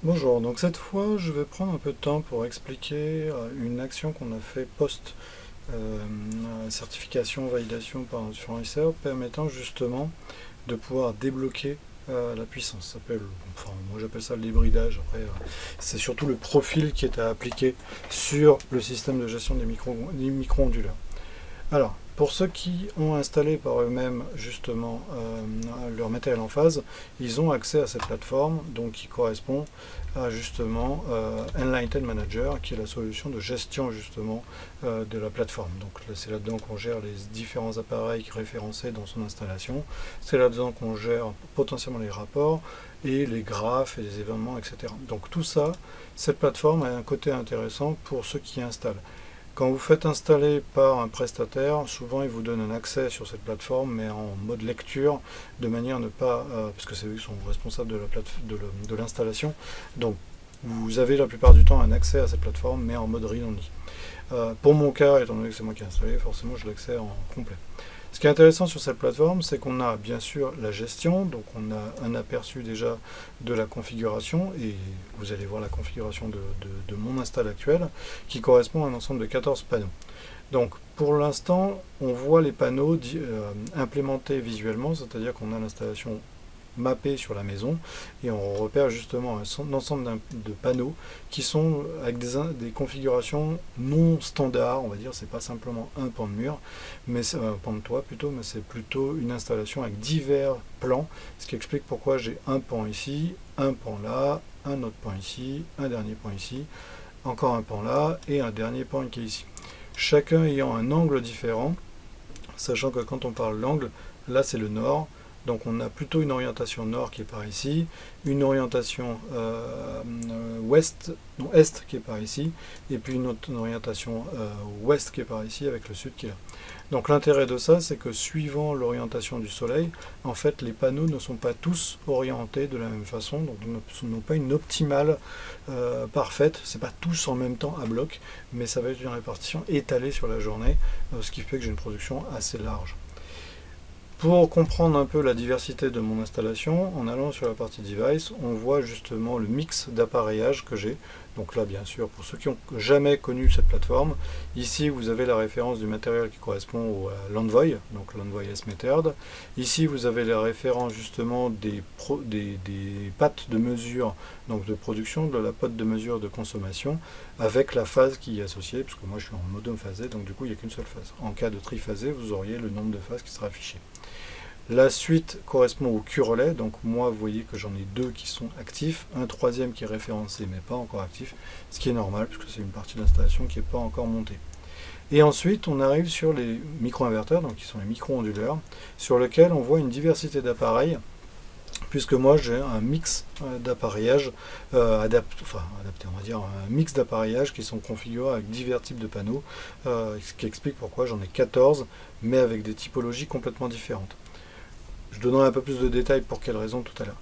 Bonjour, donc cette fois je vais prendre un peu de temps pour expliquer une action qu'on a fait post certification, validation par notre fournisseur permettant justement de pouvoir débloquer la puissance. Ça s'appelle, enfin, moi j'appelle ça le débridage. Après, c'est surtout le profil qui est à appliquer sur le système de gestion des micro-onduleurs. Alors, pour ceux qui ont installé par eux-mêmes justement leur matériel en phase, ils ont accès à cette plateforme donc qui correspond à justement Enlighten Manager, qui est la solution de gestion justement de la plateforme. Donc c'est là-dedans qu'on gère les différents appareils référencés dans son installation, c'est là-dedans qu'on gère potentiellement les rapports et les graphes et les événements, etc. Donc tout ça, cette plateforme a un côté intéressant pour ceux qui installent. Quand vous faites installer par un prestataire, souvent il vous donne un accès sur cette plateforme, mais en mode lecture, de manière à ne pas, parce que c'est eux qui sont responsables de l'installation, donc vous avez la plupart du temps un accès à cette plateforme, mais en mode read-only. Pour mon cas, étant donné que c'est moi qui ai installé, forcément je l'accès en complet. Ce qui est intéressant sur cette plateforme, c'est qu'on a bien sûr la gestion, donc on a un aperçu déjà de la configuration, et vous allez voir la configuration de mon install actuel, qui correspond à un ensemble de 14 panneaux. Donc pour l'instant, on voit les panneaux implémentés visuellement, c'est-à-dire qu'on a l'installation mappé sur la maison et on repère justement un ensemble de panneaux qui sont avec des configurations non standards, on va dire. C'est pas simplement un pan de mur, mais c'est un pan de toit plutôt, mais c'est plutôt une installation avec divers plans, ce qui explique pourquoi j'ai un pan ici, un pan là, un autre pan ici, un dernier pan ici, encore un pan là et un dernier pan qui est ici, chacun ayant un angle différent, sachant que quand on parle d'angle, là c'est le nord. Donc on a plutôt une orientation nord qui est par ici, une orientation est qui est par ici, et puis une autre orientation ouest qui est par ici avec le sud qui est là. Donc l'intérêt de ça, c'est que suivant l'orientation du soleil, en fait les panneaux ne sont pas tous orientés de la même façon, donc n'ont pas une optimale parfaite, c'est pas tous en même temps à bloc, mais ça va être une répartition étalée sur la journée, ce qui fait que j'ai une production assez large. Pour comprendre un peu la diversité de mon installation, en allant sur la partie device, on voit justement le mix d'appareillage que j'ai. Donc là, bien sûr, pour ceux qui n'ont jamais connu cette plateforme, ici vous avez la référence du matériel qui correspond au l'Envoy, donc l'Envoy S-Method. Ici vous avez la référence justement des pattes de mesure, donc de production, de la patte de mesure de consommation, avec la phase qui est associée, puisque moi je suis en monophasé, donc du coup il n'y a qu'une seule phase. En cas de triphasé, vous auriez le nombre de phases qui sera affiché. La suite correspond au Q-relais, donc moi vous voyez que j'en ai deux qui sont actifs, un troisième qui est référencé mais pas encore actif, ce qui est normal puisque c'est une partie de l'installation qui n'est pas encore montée. Et ensuite on arrive sur les micro-inverteurs, donc qui sont les micro-onduleurs, sur lesquels on voit une diversité d'appareils, puisque moi j'ai un mix d'appareillage adapté, on va dire un mix d'appareillages qui sont configurés avec divers types de panneaux, ce qui explique pourquoi j'en ai 14, mais avec des typologies complètement différentes. Je donnerai un peu plus de détails pour quelles raisons tout à l'heure.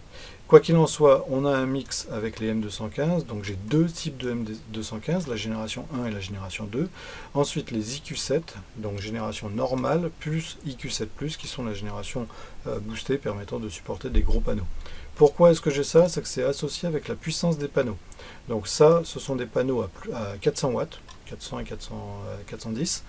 Quoi qu'il en soit, on a un mix avec les M215, donc j'ai deux types de M215, la génération 1 et la génération 2. Ensuite les IQ7, donc génération normale, plus IQ7+, qui sont la génération boostée permettant de supporter des gros panneaux. Pourquoi est-ce que j'ai ça? C'est que c'est associé avec la puissance des panneaux. Donc ça, ce sont des panneaux à 400 watts, 400 et 410.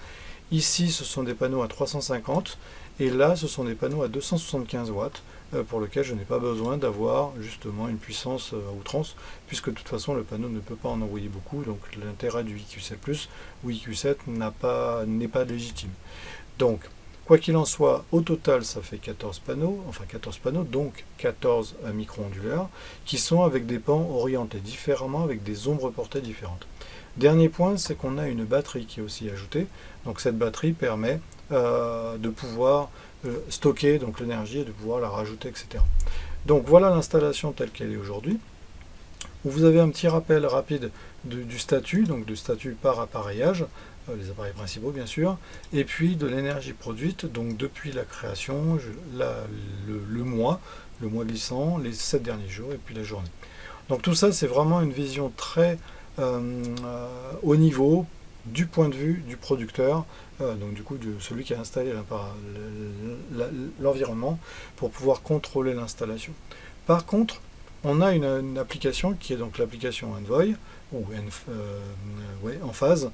Ici, ce sont des panneaux à 350 et là, ce sont des panneaux à 275 watts pour lesquels je n'ai pas besoin d'avoir justement une puissance à outrance puisque de toute façon, le panneau ne peut pas en envoyer beaucoup. Donc l'intérêt du IQ7+ ou IQ7 n'est pas légitime. Donc, quoi qu'il en soit, au total, ça fait 14 panneaux, donc 14 micro-onduleurs qui sont avec des pans orientés différemment, avec des ombres portées différentes. Dernier point, c'est qu'on a une batterie qui est aussi ajoutée. Donc cette batterie permet de pouvoir stocker donc l'énergie et de pouvoir la rajouter, etc. Donc voilà l'installation telle qu'elle est aujourd'hui. Vous avez un petit rappel rapide du statut, donc du statut par appareillage, les appareils principaux bien sûr, et puis de l'énergie produite, donc depuis la création, le mois glissant, les 7 derniers jours et puis la journée. Donc tout ça, c'est vraiment une vision très au niveau du point de vue du producteur, donc du coup de celui qui a installé l'environnement pour pouvoir contrôler l'installation. Par contre, on a une application qui est donc l'application Envoy, ou Enphase,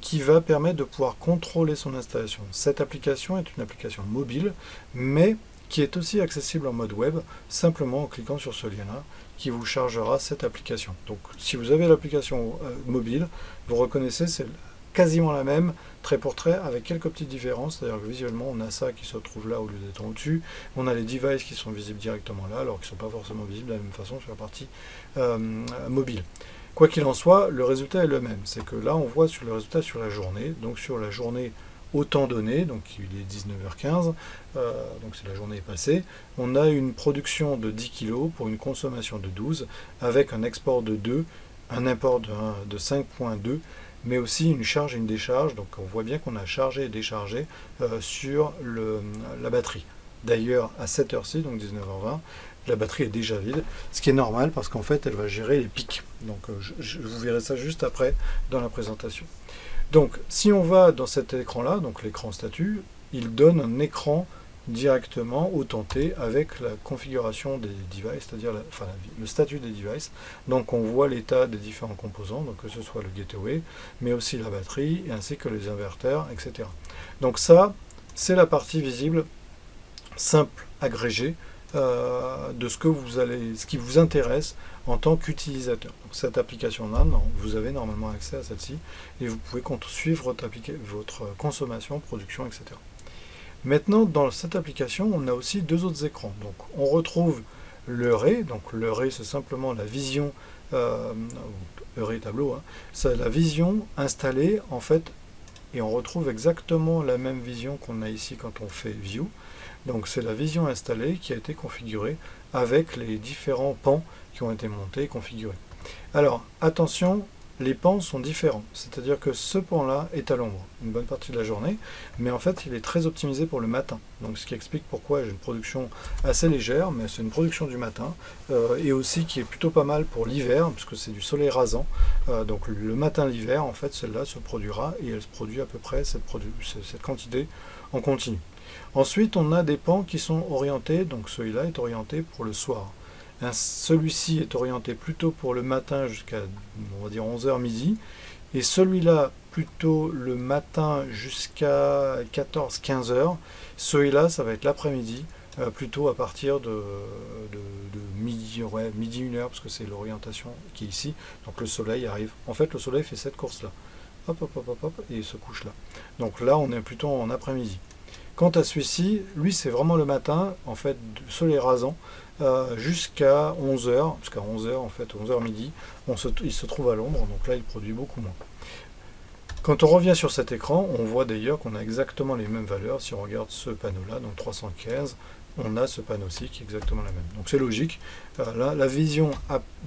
qui va permettre de pouvoir contrôler son installation. Cette application est une application mobile, mais qui est aussi accessible en mode web, simplement en cliquant sur ce lien-là, qui vous chargera cette application. Donc si vous avez l'application mobile, vous reconnaissez, c'est quasiment la même, trait pour trait, avec quelques petites différences, c'est-à-dire que visuellement on a ça qui se trouve là au lieu d'être au-dessus, on a les devices qui sont visibles directement là, alors qu'ils ne sont pas forcément visibles de la même façon sur la partie mobile. Quoi qu'il en soit, le résultat est le même, c'est que là on voit sur le résultat sur la journée, donc sur la journée au temps donné, donc il est 19h15, donc c'est la journée est passée, on a une production de 10 kg pour une consommation de 12, avec un export de 2, un import de 5.2, mais aussi une charge et une décharge, donc on voit bien qu'on a chargé et déchargé sur la batterie. D'ailleurs, à cette heure-ci, donc 19h20, la batterie est déjà vide, ce qui est normal parce qu'en fait elle va gérer les pics. Donc vous verrez ça juste après dans la présentation. Donc si on va dans cet écran-là, donc l'écran statut, il donne un écran directement au tenté avec la configuration des devices, c'est-à-dire le statut des devices. Donc on voit l'état des différents composants, donc que ce soit le gateway, mais aussi la batterie, ainsi que les inverteurs, etc. Donc ça, c'est la partie visible, simple, agrégée, de ce qui vous intéresse en tant qu'utilisateur. Donc cette application-là, vous avez normalement accès à celle-ci, et vous pouvez suivre votre consommation, production, etc. Maintenant, dans cette application, on a aussi deux autres écrans. Donc, on retrouve le ray. Donc, le ray, c'est simplement la vision, le ray tableau, hein, c'est la vision installée, en fait, et on retrouve exactement la même vision qu'on a ici quand on fait View. Donc, c'est la vision installée qui a été configurée avec les différents pans qui ont été montés et configurés. Alors, attention, les pans sont différents, c'est-à-dire que ce pan-là est à l'ombre une bonne partie de la journée, mais en fait il est très optimisé pour le matin, donc ce qui explique pourquoi j'ai une production assez légère, mais c'est une production du matin, et aussi qui est plutôt pas mal pour l'hiver, puisque c'est du soleil rasant, donc le matin l'hiver, en fait celle-là se produira, et elle se produit à peu près cette quantité en continu. Ensuite on a des pans qui sont orientés, donc celui-là est orienté pour le soir. Celui-ci est orienté plutôt pour le matin jusqu'à, on va dire, 11h midi, et celui-là plutôt le matin jusqu'à 14-15h. Celui-là, ça va être l'après-midi, plutôt à partir de midi, midi 1h, parce que c'est l'orientation qui est ici. Donc le soleil arrive. En fait, le soleil fait cette course-là. Hop, hop, hop, hop, hop, et il se couche là. Donc là, on est plutôt en après-midi. Quant à celui-ci, lui c'est vraiment le matin, en fait, soleil rasant, jusqu'à 11h, jusqu'à 11h en fait, 11h midi, il se trouve à l'ombre, donc là il produit beaucoup moins. Quand on revient sur cet écran, on voit d'ailleurs qu'on a exactement les mêmes valeurs. Si on regarde ce panneau-là, donc 315, on a ce panneau-ci qui est exactement la même. Donc c'est logique. Là, la vision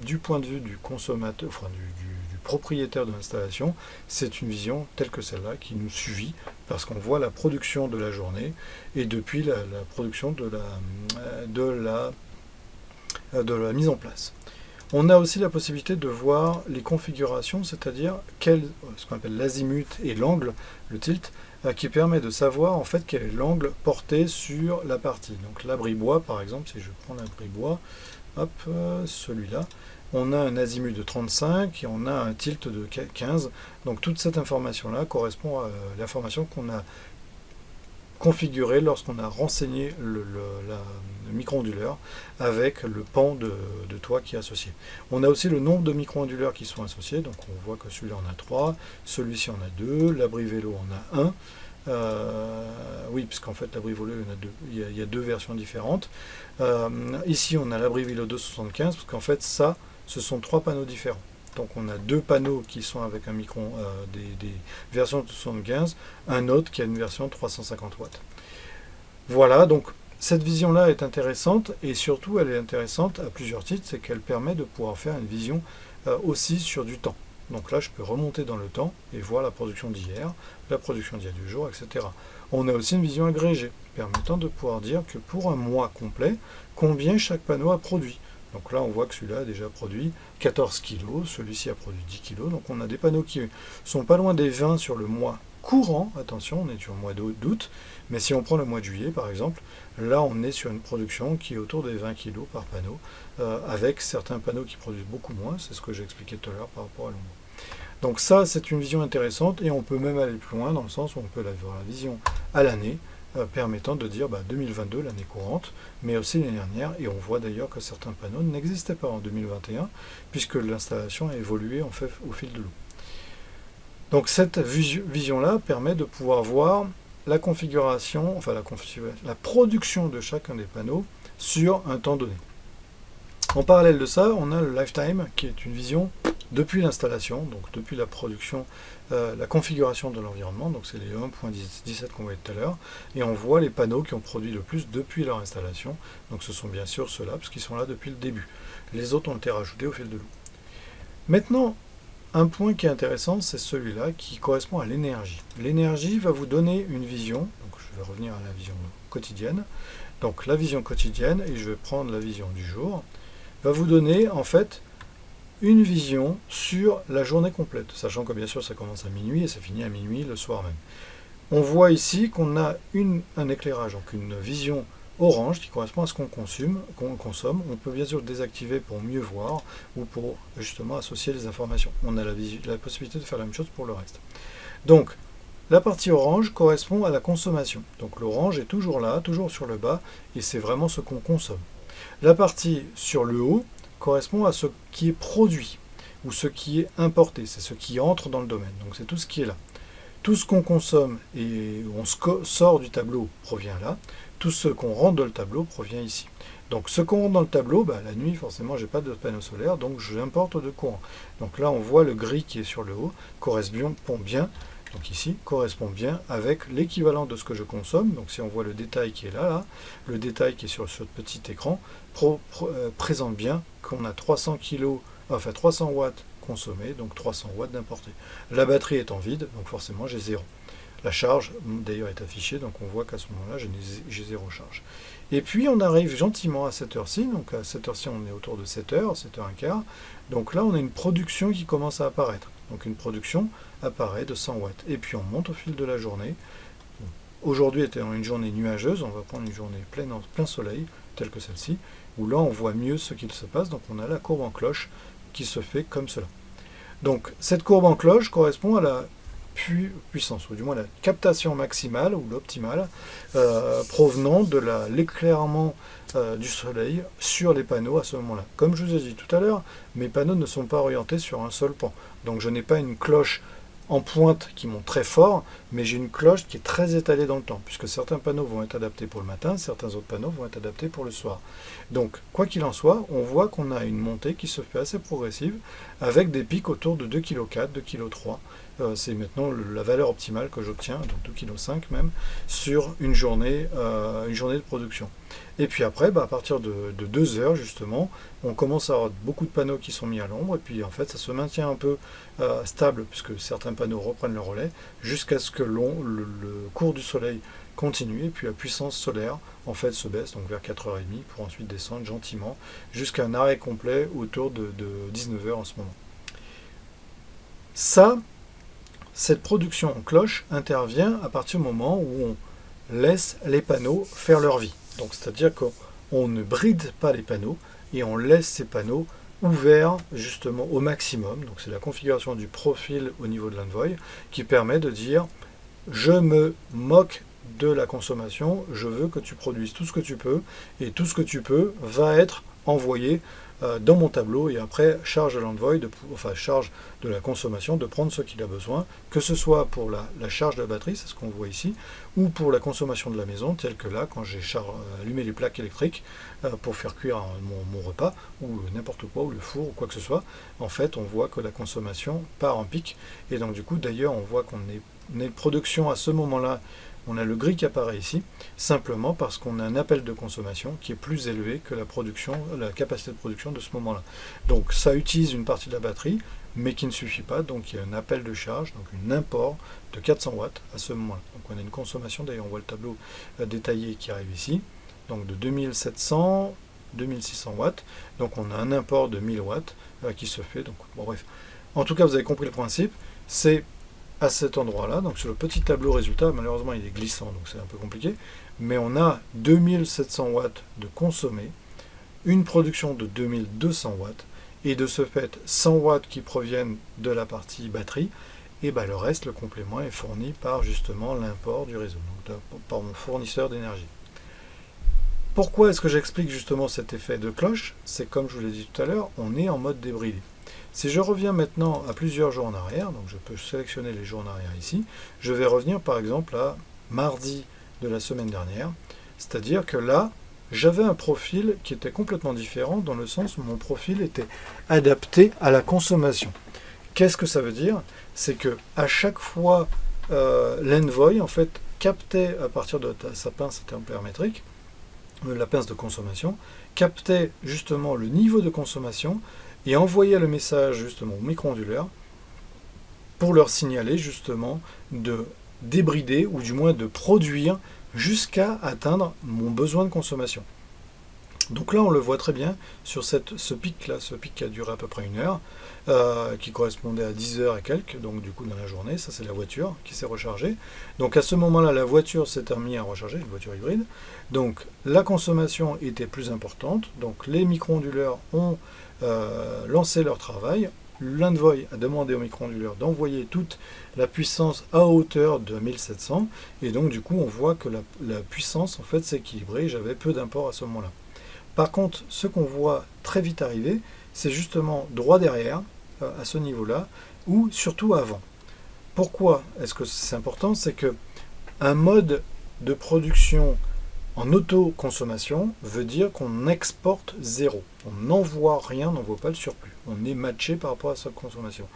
du point de vue du consommateur, enfin du propriétaire de l'installation, c'est une vision telle que celle-là qui nous suit parce qu'on voit la production de la journée et depuis la production de la mise en place. On a aussi la possibilité de voir les configurations, c'est-à-dire ce qu'on appelle l'azimut et l'angle, le tilt, qui permet de savoir en fait quel est l'angle porté sur la partie. Donc l'abri bois par exemple, si je prends l'abri bois, hop, celui-là, on a un azimut de 35 et on a un tilt de 15. Donc toute cette information-là correspond à l'information qu'on a configurée lorsqu'on a renseigné le micro-onduleur avec le pan de toit qui est associé. On a aussi le nombre de micro-onduleurs qui sont associés. Donc on voit que celui-là en a 3, celui-ci en a 2, l'abri vélo en a 1. Oui, puisqu'en fait l'abri vélo il y a deux versions différentes. Ici on a l'abri vélo 275, parce qu'en fait ça, ce sont 3 panneaux différents. Donc on a 2 panneaux qui sont avec un micron des versions 275, un autre qui a une version 350 watts. Voilà, donc cette vision-là est intéressante, et surtout elle est intéressante à plusieurs titres, c'est qu'elle permet de pouvoir faire une vision aussi sur du temps. Donc là je peux remonter dans le temps et voir la production d'hier, la production d'il y a 2 jours, etc. On a aussi une vision agrégée, permettant de pouvoir dire que pour un mois complet, combien chaque panneau a produit. Donc là on voit que celui-là a déjà produit 14 kg, celui-ci a produit 10 kg, donc on a des panneaux qui sont pas loin des 20 sur le mois courant, attention, on est sur le mois d'août, mais si on prend le mois de juillet par exemple, là on est sur une production qui est autour des 20 kg par panneau, avec certains panneaux qui produisent beaucoup moins, c'est ce que j'ai expliqué tout à l'heure par rapport à l'ombre. Donc ça, c'est une vision intéressante, et on peut même aller plus loin dans le sens où on peut avoir la vision à l'année, permettant de dire 2022, l'année courante, mais aussi l'année dernière, et on voit d'ailleurs que certains panneaux n'existaient pas en 2021, puisque l'installation a évolué en fait au fil de l'eau. Donc cette vision-là permet de pouvoir voir la configuration, enfin la production de chacun des panneaux sur un temps donné. En parallèle de ça, on a le lifetime, qui est une vision depuis l'installation, donc depuis la production, la configuration de l'environnement, donc c'est les 1.17 qu'on voyait tout à l'heure, et on voit les panneaux qui ont produit le plus depuis leur installation, donc ce sont bien sûr ceux-là, parce qu'ils sont là depuis le début. Les autres ont été rajoutés au fil de l'eau. Maintenant, un point qui est intéressant, c'est celui-là qui correspond à l'énergie. L'énergie va vous donner une vision, donc je vais revenir à la vision quotidienne, donc la vision quotidienne, et je vais prendre la vision du jour, va vous donner en fait une vision sur la journée complète, sachant que bien sûr ça commence à minuit et ça finit à minuit le soir même. On voit ici qu'on a un éclairage, donc une vision orange qui correspond à ce qu'on consomme. On peut bien sûr le désactiver pour mieux voir ou pour justement associer les informations. On a la possibilité de faire la même chose pour le reste. Donc la partie orange correspond à la consommation. Donc l'orange est toujours là, toujours sur le bas, et c'est vraiment ce qu'on consomme. La partie sur le haut correspond à ce qui est produit ou ce qui est importé, c'est ce qui entre dans le domaine, donc c'est tout ce qui est là. Tout ce qu'on consomme et on sort du tableau provient là, tout ce qu'on rentre dans le tableau provient ici. Donc ce qu'on rentre dans le tableau, la nuit forcément j'ai pas de panneau solaire, donc j'importe de courant. Donc là on voit le gris qui est sur le haut, correspond bien, donc ici, correspond bien avec l'équivalent de ce que je consomme. Donc si on voit le détail qui est là, le détail qui est sur ce petit écran, présente bien qu'on a 300 watts consommés, donc 300 watts d'importé. La batterie étant vide, donc forcément j'ai 0. La charge d'ailleurs est affichée, donc on voit qu'à ce moment-là j'ai 0 charge. Et puis on arrive gentiment à cette heure-ci, donc à cette heure-ci on est autour de 7h, 7h15, donc là on a une production qui commence à apparaître. Donc une production apparaît de 100 watts. Et puis on monte au fil de la journée. Aujourd'hui étant une journée nuageuse, on va prendre une journée plein soleil, telle que celle-ci, où là on voit mieux ce qu'il se passe, donc on a la courbe en cloche qui se fait comme cela. Donc cette courbe en cloche correspond à la puissance, ou du moins la captation maximale ou l'optimale provenant de l'éclairement du soleil sur les panneaux à ce moment-là. Comme je vous ai dit tout à l'heure, mes panneaux ne sont pas orientés sur un seul pan. Donc je n'ai pas une cloche en pointe qui monte très fort, mais j'ai une cloche qui est très étalée dans le temps, puisque certains panneaux vont être adaptés pour le matin, certains autres panneaux vont être adaptés pour le soir. Donc, quoi qu'il en soit, on voit qu'on a une montée qui se fait assez progressive, avec des pics autour de 2,4 kg, 2,3 kg. C'est maintenant la valeur optimale que j'obtiens, donc 2,5 kg même, sur une journée de production. Et puis après, à partir de 2 heures justement, on commence à avoir beaucoup de panneaux qui sont mis à l'ombre, et puis en fait ça se maintient un peu stable, puisque certains panneaux reprennent le relais, jusqu'à ce que le cours du soleil continue, et puis la puissance solaire en fait se baisse, donc vers 4h30, pour ensuite descendre gentiment, jusqu'à un arrêt complet autour de 19h en ce moment. Cette production en cloche intervient à partir du moment où on laisse les panneaux faire leur vie. Donc c'est-à-dire qu'on ne bride pas les panneaux et on laisse ces panneaux ouverts justement au maximum. Donc c'est la configuration du profil au niveau de l'Envoy qui permet de dire je me moque de la consommation, je veux que tu produises tout ce que tu peux, et tout ce que tu peux va être envoyé dans mon tableau, et après charge de l'Envoy, charge de la consommation de prendre ce qu'il a besoin, que ce soit pour la charge de la batterie, c'est ce qu'on voit ici, ou pour la consommation de la maison, tel que là quand j'ai allumé les plaques électriques pour faire cuire mon repas, ou n'importe quoi, ou le four, ou quoi que ce soit. En fait on voit que la consommation part en pic, et donc du coup d'ailleurs on voit qu'on est une production à ce moment-là. On a le gris qui apparaît ici, simplement parce qu'on a un appel de consommation qui est plus élevé que la capacité de production de ce moment-là. Donc ça utilise une partie de la batterie, mais qui ne suffit pas, donc il y a un appel de charge, donc un import de 400 watts à ce moment-là. Donc on a une consommation, d'ailleurs on voit le tableau détaillé qui arrive ici, donc de 2700, 2600 watts, donc on a un import de 1000 watts qui se fait, donc bon bref. En tout cas vous avez compris le principe, c'est à cet endroit-là, donc sur le petit tableau résultat, malheureusement il est glissant, donc c'est un peu compliqué, mais on a 2700 watts de consommés, une production de 2200 watts, et de ce fait 100 watts qui proviennent de la partie batterie, et ben le reste, le complément, est fourni par justement l'import du réseau, donc par mon fournisseur d'énergie. Pourquoi est-ce que j'explique justement cet effet de cloche? C'est comme je vous l'ai dit tout à l'heure, on est en mode débridé. Si je reviens maintenant à plusieurs jours en arrière, donc je peux sélectionner les jours en arrière ici, je vais revenir par exemple à mardi de la semaine dernière, c'est-à-dire que là, j'avais un profil qui était complètement différent dans le sens où mon profil était adapté à la consommation. Qu'est-ce que ça veut dire? C'est que à chaque fois, l'Envoy en fait captait à partir de sa pince thermométrique, la pince de consommation, captait justement le niveau de consommation et envoyait le message justement aux micro-onduleurs pour leur signaler justement de débrider ou du moins de produire jusqu'à atteindre mon besoin de consommation. Donc là on le voit très bien sur ce pic-là, ce pic qui a duré à peu près 1 heure, qui correspondait à 10 heures et quelques, donc du coup dans la journée, ça c'est la voiture qui s'est rechargée. Donc à ce moment-là, la voiture s'est mise à recharger, une voiture hybride. Donc la consommation était plus importante, donc les micro-onduleurs ont lancé leur travail. L'Envoy a demandé aux micro-onduleurs d'envoyer toute la puissance à hauteur de 1700, et donc du coup on voit que la puissance en fait s'est équilibrée, j'avais peu d'import à ce moment-là. Par contre, ce qu'on voit très vite arriver, c'est justement droit derrière, à ce niveau-là, ou surtout avant. Pourquoi est-ce que c'est important? C'est que un mode de production en autoconsommation veut dire qu'on exporte zéro. On n'envoie rien, on n'envoie pas le surplus. On est matché par rapport à sa consommation.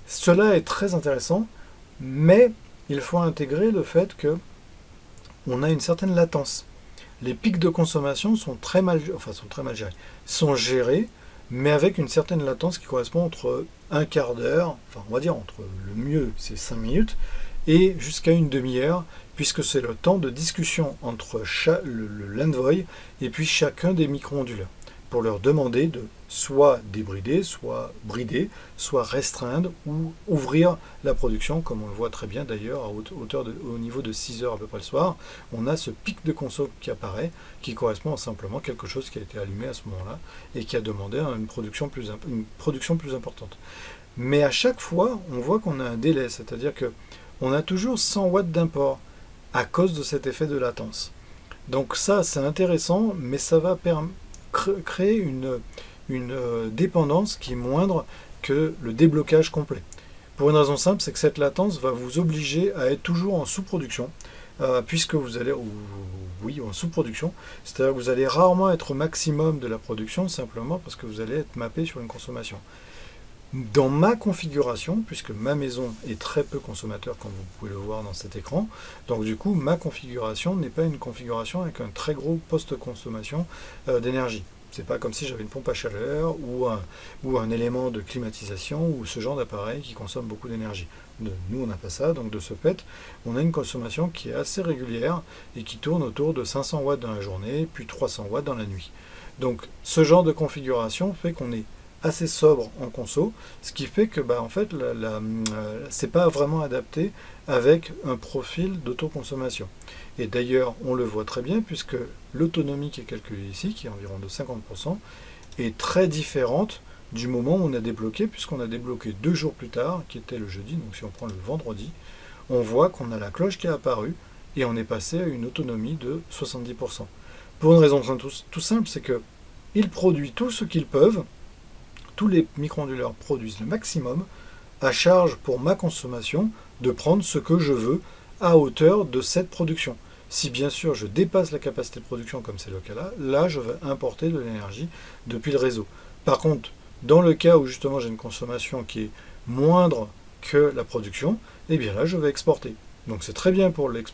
Cela est très intéressant, mais il faut intégrer le fait que on a une certaine latence. Les pics de consommation sont très mal gérés. Sont gérés, mais avec une certaine latence qui correspond entre un quart d'heure, enfin on va dire entre le mieux c'est 5 minutes, et jusqu'à une demi-heure, puisque c'est le temps de discussion entre l'Envoy et puis chacun des micro-onduleurs, pour leur demander de soit débrider, soit brider, soit restreindre ou ouvrir la production, comme on le voit très bien d'ailleurs au niveau de 6 heures à peu près le soir, on a ce pic de conso qui apparaît, qui correspond à simplement quelque chose qui a été allumé à ce moment-là et qui a demandé une production plus importante. Mais à chaque fois, on voit qu'on a un délai, c'est-à-dire que on a toujours 100 watts d'import à cause de cet effet de latence. Donc ça, c'est intéressant, mais ça va créer une dépendance qui est moindre que le déblocage complet. Pour une raison simple, c'est que cette latence va vous obliger à être toujours en sous-production, puisque vous allez, en sous-production, c'est-à-dire que vous allez rarement être au maximum de la production, simplement parce que vous allez être mappé sur une consommation. Dans ma configuration, puisque ma maison est très peu consommateur, comme vous pouvez le voir dans cet écran, donc du coup, ma configuration n'est pas une configuration avec un très gros post-consommation d'énergie. C'est pas comme si j'avais une pompe à chaleur ou un élément de climatisation ou ce genre d'appareil qui consomme beaucoup d'énergie. Nous, on n'a pas ça, donc de ce fait, on a une consommation qui est assez régulière et qui tourne autour de 500 watts dans la journée, puis 300 watts dans la nuit. Donc ce genre de configuration fait qu'on est assez sobre en conso, ce qui fait que en fait c'est pas vraiment adapté avec un profil d'autoconsommation. Et d'ailleurs on le voit très bien puisque l'autonomie qui est calculée ici, qui est environ de 50%, est très différente du moment où on a débloqué, puisqu'on a débloqué 2 jours plus tard, qui était le jeudi, donc si on prend le vendredi, on voit qu'on a la cloche qui est apparue et on est passé à une autonomie de 70%. Pour une raison tout simple, c'est que ils produisent tout ce qu'ils peuvent. Tous les micro-onduleurs produisent le maximum, à charge pour ma consommation de prendre ce que je veux à hauteur de cette production. Si bien sûr je dépasse la capacité de production comme c'est le cas là je vais importer de l'énergie depuis le réseau. Par contre, dans le cas où justement j'ai une consommation qui est moindre que la production, eh bien là je vais exporter. Donc c'est très bien pour le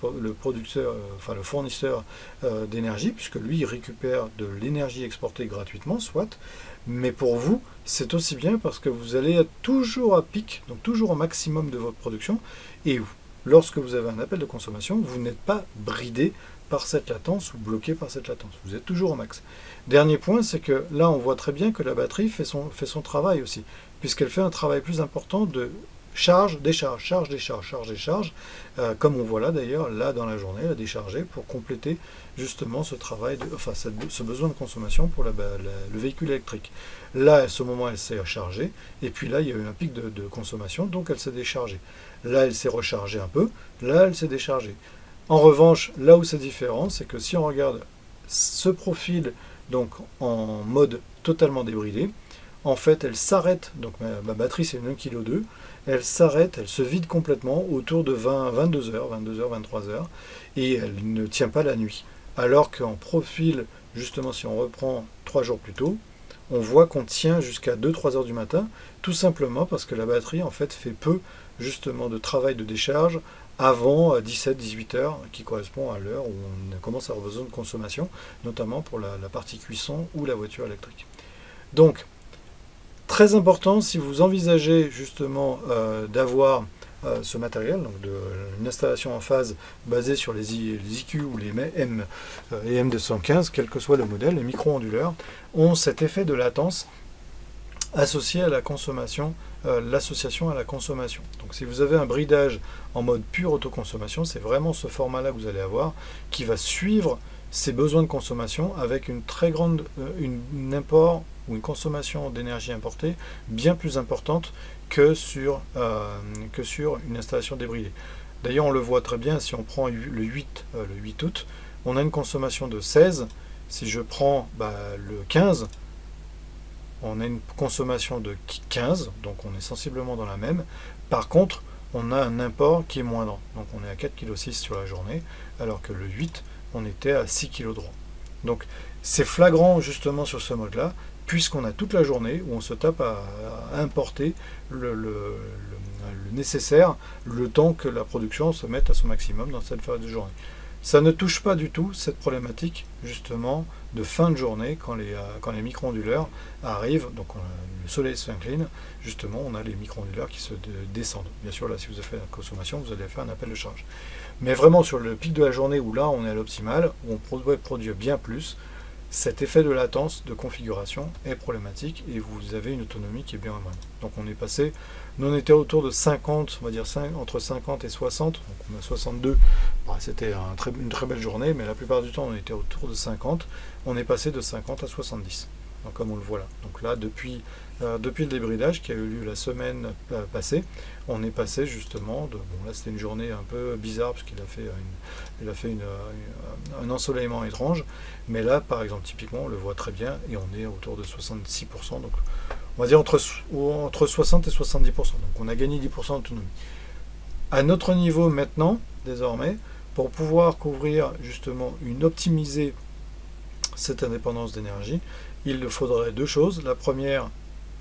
fournisseur d'énergie, puisque lui il récupère de l'énergie exportée gratuitement, soit, mais pour vous, c'est aussi bien parce que vous allez être toujours à pic, donc toujours au maximum de votre production, et lorsque vous avez un appel de consommation, vous n'êtes pas bridé par cette latence ou bloqué par cette latence. Vous êtes toujours au max. Dernier point, c'est que là on voit très bien que la batterie fait son travail aussi, puisqu'elle fait un travail plus important de charge, décharge, charge, décharge, charge, décharge, comme on voit là d'ailleurs, là dans la journée, elle a déchargé pour compléter justement ce travail, ce besoin de consommation pour le véhicule électrique. Là, à ce moment, elle s'est chargée, et puis là, il y a eu un pic de consommation, donc elle s'est déchargée. Là, elle s'est rechargée un peu, là, elle s'est déchargée. En revanche, là où c'est différent, c'est que si on regarde ce profil donc en mode totalement débridé, en fait, elle s'arrête, donc ma batterie c'est une 1,2 kg, elle s'arrête, elle se vide complètement autour de 22 heures, 23 heures, et elle ne tient pas la nuit. Alors qu'en profil, justement, si on reprend 3 jours plus tôt, on voit qu'on tient jusqu'à 2-3 heures du matin, tout simplement parce que la batterie, en fait, fait peu, justement, de travail de décharge avant 17-18 heures, qui correspond à l'heure où on commence à avoir besoin de consommation, notamment pour la partie cuisson ou la voiture électrique. Donc, très important, si vous envisagez justement d'avoir ce matériel, donc une installation en phase basée sur les IQ ou les M215, quel que soit le modèle, les micro-onduleurs, ont cet effet de latence associé à la consommation, l'association à la consommation. Donc si vous avez un bridage en mode pure autoconsommation, c'est vraiment ce format-là que vous allez avoir, qui va suivre ces besoins de consommation avec une très grande, une import ou une consommation d'énergie importée bien plus importante que sur une installation débridée. D'ailleurs, on le voit très bien si on prend le 8 août, on a une consommation de 16. Si je prends le 15, on a une consommation de 15, donc on est sensiblement dans la même. Par contre, on a un import qui est moindre, donc on est à 4,6 kg sur la journée, alors que le 8, on était à 6 kg droit. Donc c'est flagrant justement sur ce mode-là, puisqu'on a toute la journée où on se tape à importer le nécessaire, le temps que la production se mette à son maximum dans cette phase de journée. Ça ne touche pas du tout cette problématique justement de fin de journée quand les micro-onduleurs arrivent, donc le soleil s'incline, justement on a les micro-onduleurs qui se descendent. Bien sûr là si vous avez fait la consommation, vous allez faire un appel de charge. Mais vraiment sur le pic de la journée où là on est à l'optimal, où on pourrait produire bien plus, cet effet de latence de configuration est problématique et vous avez une autonomie qui est bien moindre. Donc on est passé, nous on était autour de 50, on va dire entre 50 et 60, donc on a 62, c'était une très belle journée, mais la plupart du temps on était autour de 50, on est passé de 50 à 70, donc comme on le voit là. Donc là depuis le débridage qui a eu lieu la semaine passée, on est passé justement de, bon là c'était une journée un peu bizarre parce qu'il a fait un ensoleillement étrange, mais là par exemple typiquement on le voit très bien et on est autour de 66%, donc on va dire entre 60 et 70%, donc on a gagné 10% d'autonomie. À notre niveau maintenant, désormais, pour pouvoir couvrir justement optimiser cette indépendance d'énergie, il faudrait deux choses. La première,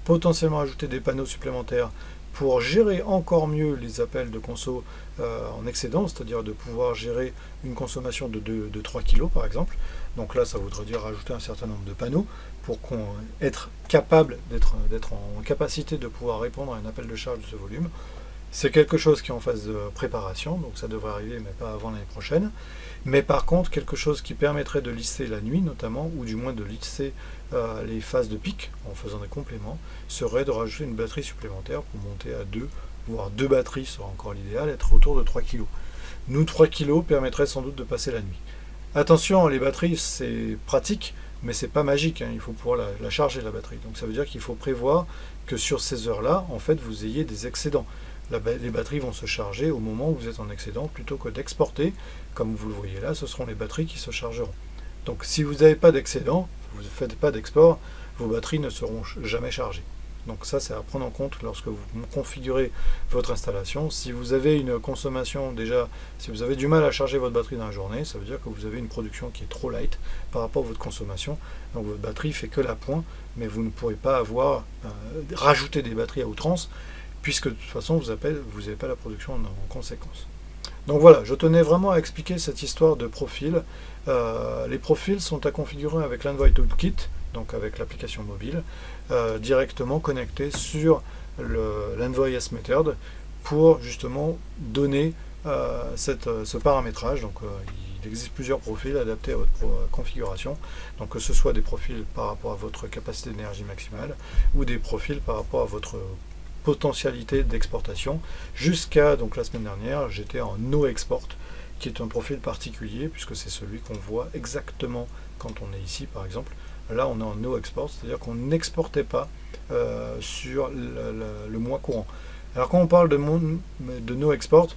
potentiellement ajouter des panneaux supplémentaires pour gérer encore mieux les appels de conso en excédent, c'est-à-dire de pouvoir gérer une consommation de 3 kg par exemple. Donc là, ça voudrait dire rajouter un certain nombre de panneaux pour être capable d'être en capacité de pouvoir répondre à un appel de charge de ce volume. C'est quelque chose qui est en phase de préparation, donc ça devrait arriver, mais pas avant l'année prochaine. Mais par contre, quelque chose qui permettrait de lisser la nuit notamment, ou du moins de lisser les phases de pic en faisant des compléments, serait de rajouter une batterie supplémentaire pour monter à 2, voire 2 batteries sera encore l'idéal, être autour de 3 kg. Nous, 3 kg permettrait sans doute de passer la nuit. Attention, les batteries, c'est pratique, mais c'est pas magique, hein. Il faut pouvoir la charger la batterie. Donc ça veut dire qu'il faut prévoir que sur ces heures-là, en fait, vous ayez des excédents. Les batteries vont se charger au moment où vous êtes en excédent plutôt que d'exporter, comme vous le voyez là, ce seront les batteries qui se chargeront. Donc si vous n'avez pas d'excédent, vous ne faites pas d'export, vos batteries ne seront jamais chargées. Donc ça, c'est à prendre en compte lorsque vous configurez votre installation. Si vous avez une consommation déjà, si vous avez du mal à charger votre batterie dans la journée, ça veut dire que vous avez une production qui est trop light par rapport à votre consommation. Donc votre batterie fait que la pointe, mais vous ne pourrez pas rajouter des batteries à outrance, puisque de toute façon, vous n'avez pas la production en conséquence. Donc voilà, je tenais vraiment à expliquer cette histoire de profil. Les profils sont à configurer avec l'Envoy Toolkit, donc avec l'application mobile, directement connecté sur l'Envoy S-Method pour justement donner ce paramétrage. Donc il existe plusieurs profils adaptés à votre configuration, donc que ce soit des profils par rapport à votre capacité d'énergie maximale ou des profils par rapport à votre potentialité d'exportation. Jusqu'à donc la semaine dernière, j'étais en no export, qui est un profil particulier puisque c'est celui qu'on voit exactement quand on est ici par exemple. Là on est en no export, c'est-à-dire qu'on n'exportait pas sur le mois courant. Alors quand on parle de no export,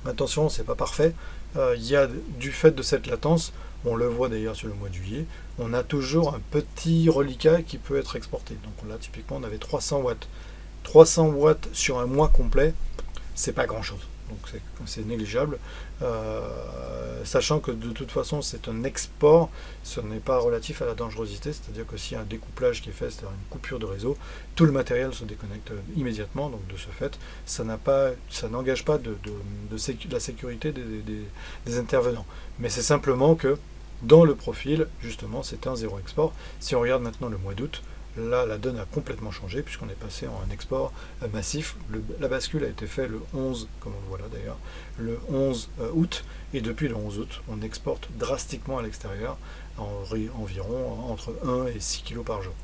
attention, c'est pas parfait. Il y a du fait de cette latence, on le voit d'ailleurs sur le mois de juillet, on a toujours un petit reliquat qui peut être exporté. Donc là typiquement on avait 300 watts. 300 watts sur un mois complet, c'est pas grand chose. Donc c'est négligeable. Sachant que de toute façon c'est un export, ce n'est pas relatif à la dangerosité, c'est-à-dire que s'il y a un découplage qui est fait, c'est-à-dire une coupure de réseau, tout le matériel se déconnecte immédiatement, donc de ce fait, ça n'engage pas la sécurité des intervenants. Mais c'est simplement que dans le profil, justement, c'est un zéro export. Si on regarde maintenant le mois d'août, là, la donne a complètement changé puisqu'on est passé en un export massif. La bascule a été faite le 11, comme on le voit là d'ailleurs, le 11 août. Et depuis le 11 août, on exporte drastiquement à l'extérieur, environ entre 1 et 6 kg par jour.